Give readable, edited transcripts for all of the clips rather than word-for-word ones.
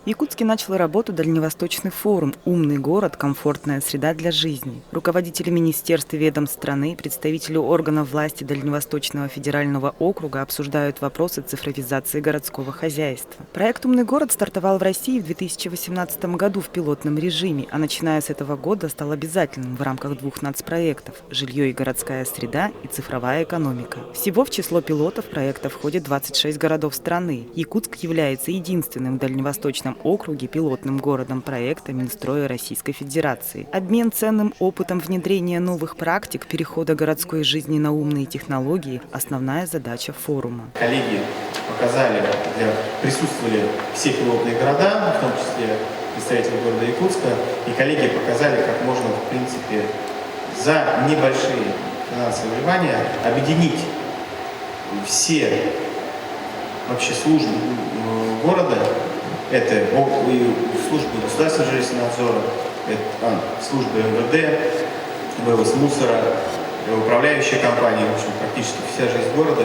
В Якутске начал работу Дальневосточный форум «Умный город. Комфортная среда для жизни». Руководители министерств и ведомств страны, представители органов власти Дальневосточного федерального округа обсуждают вопросы цифровизации городского хозяйства. Проект «Умный город» стартовал в России в 2018 году в пилотном режиме, а начиная с этого года стал обязательным в рамках двух нацпроектов – «Жилье и городская среда» и «Цифровая экономика». Всего в число пилотов проекта входит 26 городов страны. Якутск является единственным в Дальневосточном округе пилотным городом проекта Минстроя Российской Федерации. Обмен ценным опытом внедрения новых практик перехода городской жизни на умные технологии – основная задача форума. Коллеги показали, присутствовали все пилотные города, в том числе представители города Якутска, и коллеги показали, как можно, в принципе, за небольшие финансовые вливания объединить все вообще службы города. Это служба государственного жилищного надзора, это служба МВД, вывоз мусора, управляющая компания, в общем, практически вся жизнь города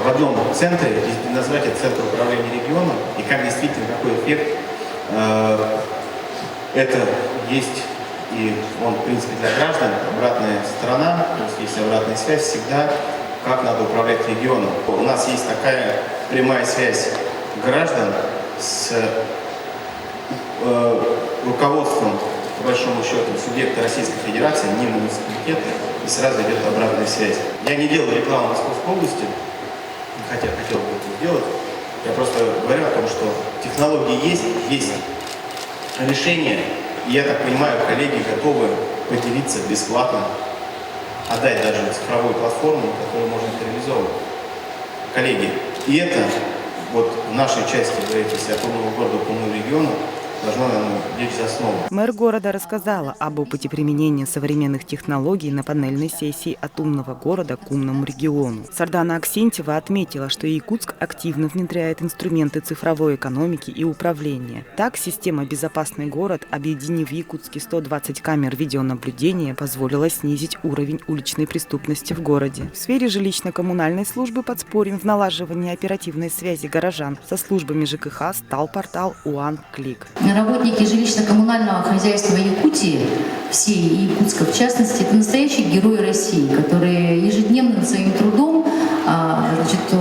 в одном центре, назвать это центр управления регионом, и как действительно, какой эффект это есть, и он, в принципе, для граждан, обратная сторона, то есть есть обратная связь всегда, как надо управлять регионом. У нас есть такая прямая связь граждан с руководством, по большому счету, субъекта Российской Федерации, не муниципалитета, и сразу идет обратная связь. Я не делаю рекламу Московской области, хотя хотел бы это сделать. Я просто говорю о том, что технологии есть решения, и я так понимаю, коллеги готовы поделиться бесплатно, отдать даже цифровую платформу, которую можно реализовывать. Коллеги, и это вот в нашей части правительства от умного города к умному региону должно лечь за основу. Мэр города рассказала об опыте применения современных технологий на панельной сессии «От умного города к умному региону». Сардана Аксентьева отметила, что Якутск активно внедряет инструменты цифровой экономики и управления. Так, система «Безопасный город», объединив в Якутске 120 камер видеонаблюдения, позволила снизить уровень уличной преступности в городе. В сфере жилищно-коммунальной службы подспорьем в налаживании оперативной связи горожан со службами ЖКХ стал портал «УАН-Клик». Работники жилищно-коммунального хозяйства Якутии, все и Якутска в частности, это настоящие герои России, которые ежедневным своим трудом,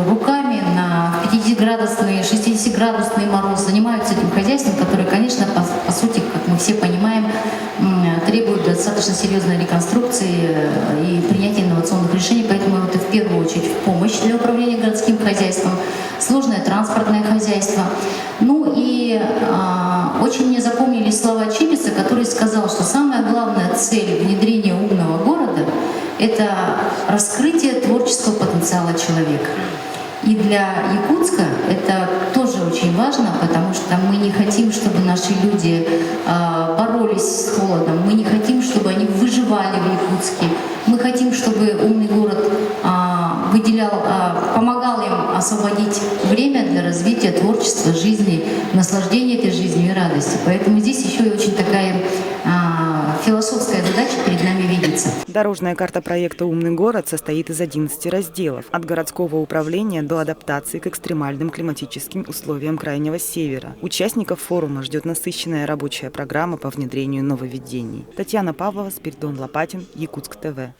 руками на 50-градусный, 60-градусный мороз занимаются этим хозяйством, которое, конечно, по сути, как мы все понимаем, требует достаточно серьезной реконструкции и принятия инновационных решений, поэтому это в первую очередь в помощь для управления городским хозяйством, сложное транспортное хозяйство. Ну и очень мне запомнились слова Чибиса, который сказал, что самая главная цель внедрения умного города – это раскрытие творческого потенциала человека. И для Якутска это тоже очень важно, потому что мы не хотим, чтобы наши люди боролись с холодом, мы не хотим, чтобы они выживали в Якутске, мы хотим, чтобы умный город помогал им освободить время для развития творчества, жизни, наслаждения этой жизнью и радости. Поэтому здесь еще и очень такая философская задача перед нами видится. Дорожная карта проекта «Умный город» состоит из 11 разделов. От городского управления до адаптации к экстремальным климатическим условиям Крайнего Севера. Участников форума ждет насыщенная рабочая программа по внедрению нововведений. Татьяна Павлова, Спиридон Лопатин, Якутск ТВ.